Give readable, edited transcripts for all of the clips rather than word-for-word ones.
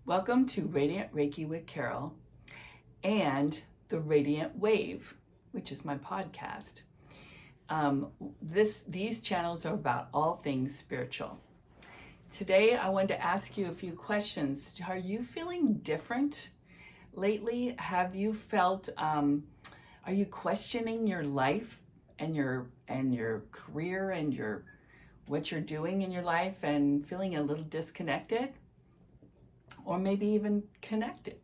Welcome to Radiant Reiki with Carol and the Radiant Wave, which is my podcast. These channels are about all things spiritual. Today, I wanted to ask you a few questions. Are you feeling different lately? Have you felt? Are you questioning your life and your career and what you're doing in your life and feeling a little disconnected? Or maybe even connected.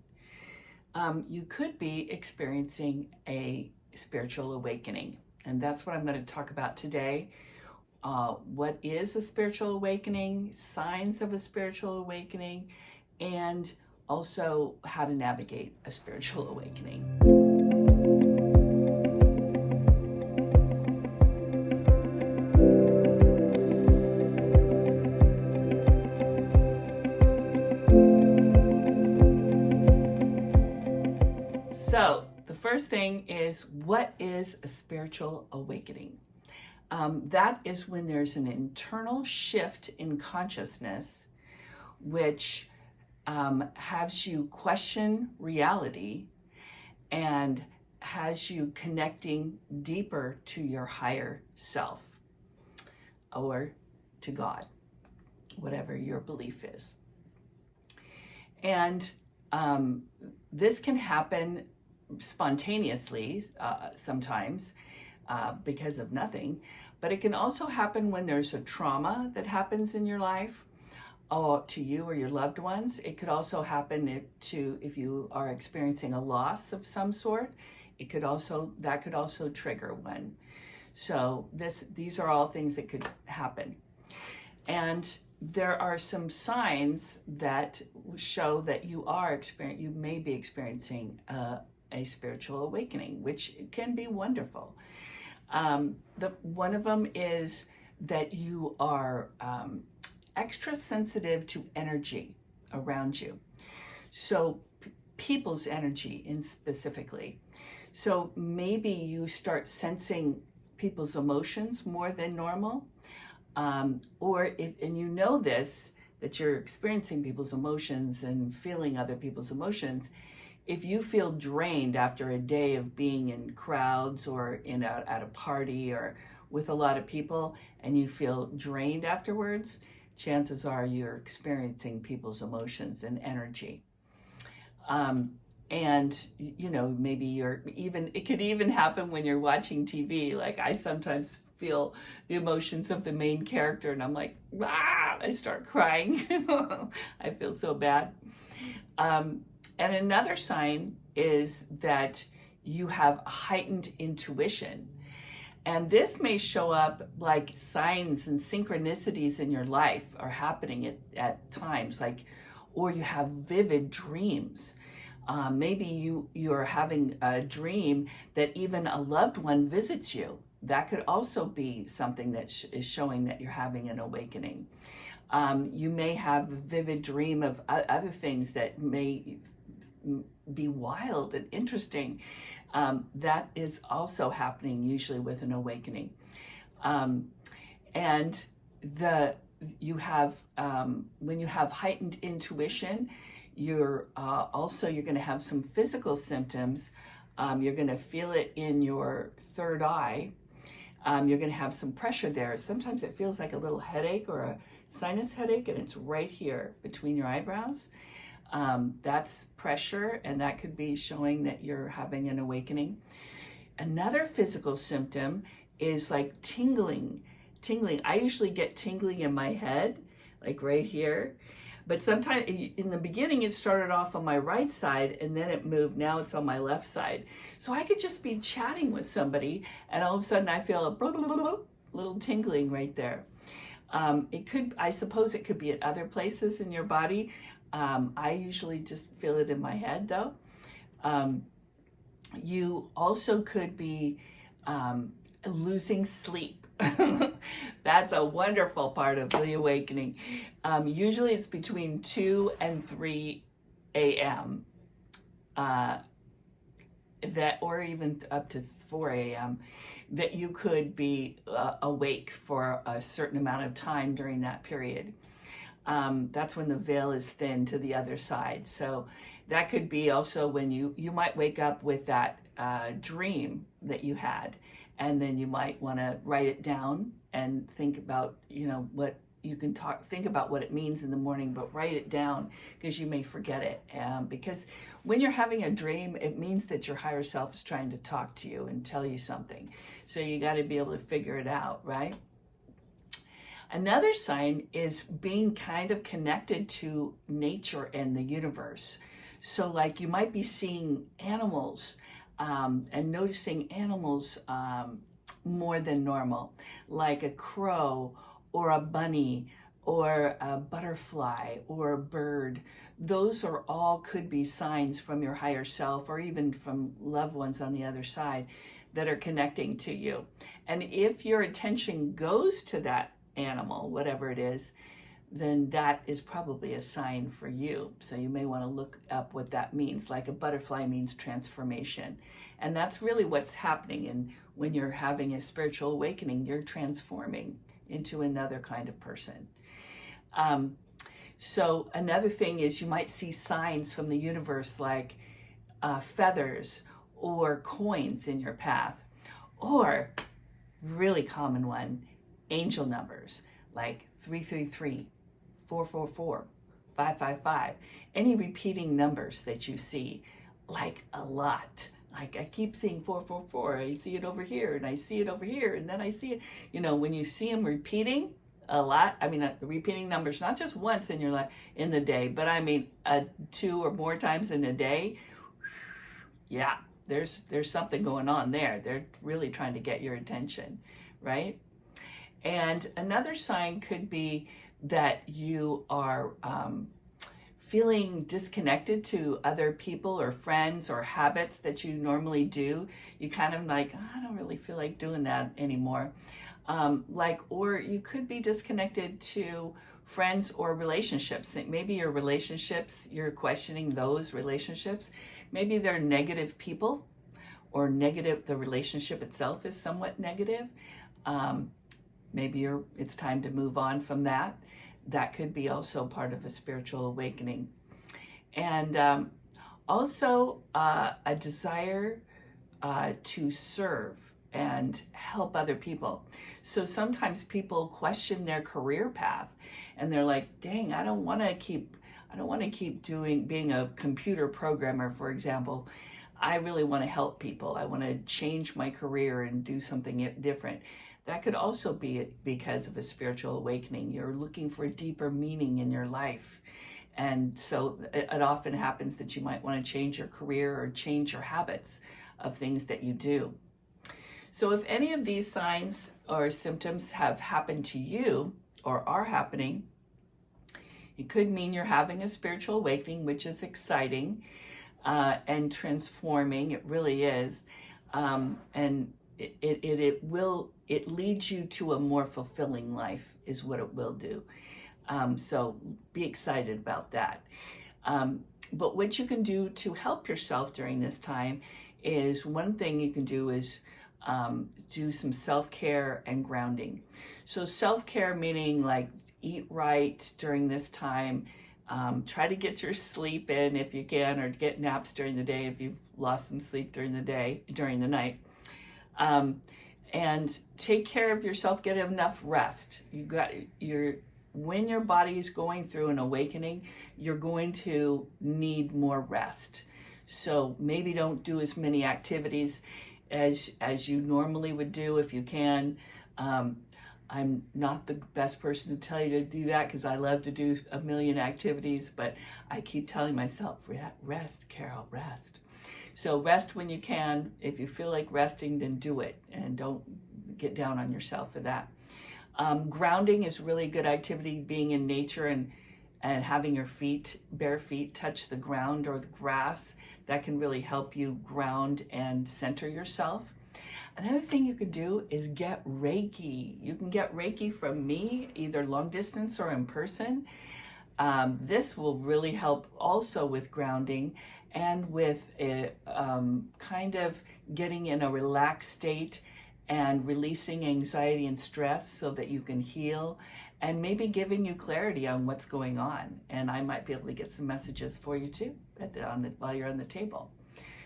You could be experiencing a spiritual awakening. And that's what I'm going to talk about today. What is a spiritual awakening, signs of a spiritual awakening, and also how to navigate a spiritual awakening. So the first thing is, what is a spiritual awakening? That is when there's an internal shift in consciousness which has you question reality and has you connecting deeper to your higher self or to God, whatever your belief is. And this can happen spontaneously sometimes because of nothing, but it can also happen when there's a trauma that happens in your life to you or your loved ones. It could also happen if you are experiencing a loss of some sort. That could also trigger one. So these are all things that could happen. And there are some signs that show that you may be experiencing a spiritual awakening, which can be wonderful. One of them is that you are extra sensitive to energy around you. So people's energy specifically. So maybe you start sensing people's emotions more than normal. And you know that you're experiencing people's emotions and feeling other people's emotions. If you feel drained after a day of being in crowds or at a party or with a lot of people, and you feel drained afterwards, chances are you're experiencing people's emotions and energy. And maybe it could even happen when you're watching TV. Like, I sometimes feel the emotions of the main character and I'm like, I start crying. I feel so bad. And another sign is that you have heightened intuition. And this may show up like signs and synchronicities in your life are happening at times, or you have vivid dreams. Maybe you're having a dream that even a loved one visits you. That could also be something that is showing that you're having an awakening. You may have a vivid dream of other things that may be wild and interesting. That is also happening usually with an awakening. And when you have heightened intuition, you're going to have some physical symptoms. You're going to feel it in your third eye. You're going to have some pressure there. Sometimes it feels like a little headache or a sinus headache, and it's right here between your eyebrows. That's pressure, and that could be showing that you're having an awakening. Another physical symptom is like tingling. I usually get tingling in my head, like right here. But sometimes in the beginning, it started off on my right side and then it moved. Now it's on my left side. So I could just be chatting with somebody and all of a sudden I feel a blah, blah, blah, blah, little tingling right there. I suppose it could be at other places in your body. I usually just feel it in my head though. You also could be losing sleep. That's a wonderful part of the awakening. Usually it's between 2 and 3 a.m. Or even up to 4 a.m. that you could be awake for a certain amount of time during that period. That's when the veil is thin to the other side. So that could be also when you might wake up with that dream that you had, and then you might want to write it down and think about, what you can think about what it means in the morning, but write it down because you may forget it. Because when you're having a dream, it means that your higher self is trying to talk to you and tell you something. So you got to be able to figure it out, right? Another sign is being kind of connected to nature and the universe. So like you might be seeing animals and noticing animals more than normal, like a crow or a bunny or a butterfly or a bird. Those are all could be signs from your higher self or even from loved ones on the other side that are connecting to you. And if your attention goes to that animal, whatever it is, then that is probably a sign for you. So you may want to look up what that means. Like a butterfly means transformation. And that's really what's happening. And when you're having a spiritual awakening, you're transforming into another kind of person. So another thing is you might see signs from the universe like feathers or coins in your path, or really common one, angel numbers like 333, 444, 555, any repeating numbers that you see, like a lot. Like I keep seeing 444, I see it over here, and I see it over here, and then I see it. When you see them repeating a lot, repeating numbers, not just once in your life, in the day, but 2 or more times in a day, yeah, there's something going on there. They're really trying to get your attention, right? And another sign could be that you are feeling disconnected to other people or friends or habits that you normally do. You kind of like, I don't really feel like doing that anymore. Or you could be disconnected to friends or relationships. Maybe your relationships, you're questioning those relationships. Maybe they're negative people or negative, the relationship itself is somewhat negative. Maybe it's time to move on from that. That could be also part of a spiritual awakening. And also a desire to serve and help other people. So sometimes people question their career path and they're like, dang, I don't want to keep being a computer programmer, for example. I really want to help people. I want to change my career and do something different. That could also be because of a spiritual awakening. You're looking for a deeper meaning in your life. And so it often happens that you might want to change your career or change your habits of things that you do. So if any of these signs or symptoms have happened to you or are happening, it could mean you're having a spiritual awakening, which is exciting and transforming. It really is. And it leads you to a more fulfilling life is what it will do. So be excited about that. But what you can do to help yourself during this time is, one thing you can do is do some self-care and grounding. So self-care meaning like eat right during this time. Try to get your sleep in if you can, or get naps during the day if you've lost some sleep during the night. And take care of yourself, get enough rest. When your body is going through an awakening, you're going to need more rest. So maybe don't do as many activities as you normally would do if you can. I'm not the best person to tell you to do that because I love to do a million activities, but I keep telling myself, rest, Carol, rest. So rest when you can. If you feel like resting, then do it, and don't get down on yourself for that. Grounding is really good activity, being in nature and having your bare feet touch the ground or the grass. That can really help you ground and center yourself. Another thing you can do is get Reiki. You can get Reiki from me, either long distance or in person. This will really help also with grounding and with kind of getting in a relaxed state and releasing anxiety and stress so that you can heal and maybe giving you clarity on what's going on. And I might be able to get some messages for you too while you're on the table.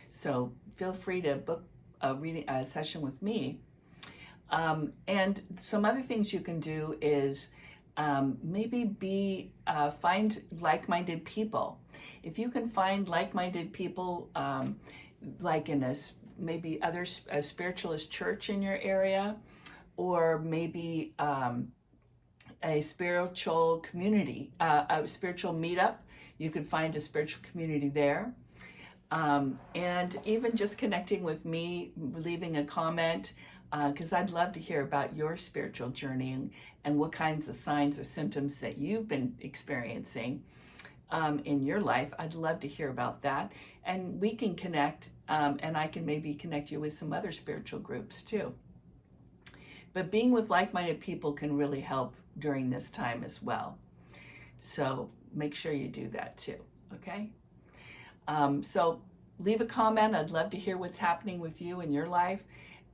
So feel free to book a session with me. And some other things you can do is maybe find like-minded people. If you can find like-minded people, like in a spiritualist church in your area, or maybe a spiritual community, a spiritual meetup, you can find a spiritual community there. And even just connecting with me, leaving a comment, because I'd love to hear about your spiritual journey and what kinds of signs or symptoms that you've been experiencing in your life. I'd love to hear about that. And we can connect, and I can maybe connect you with some other spiritual groups too. But being with like-minded people can really help during this time as well. So make sure you do that too, okay? So leave a comment. I'd love to hear what's happening with you in your life.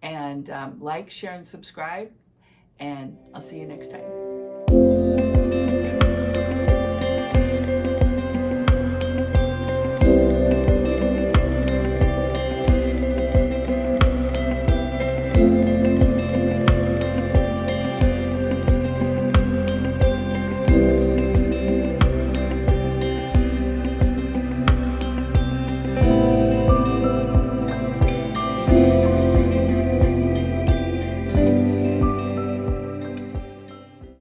And like, share, and subscribe. And I'll see you next time.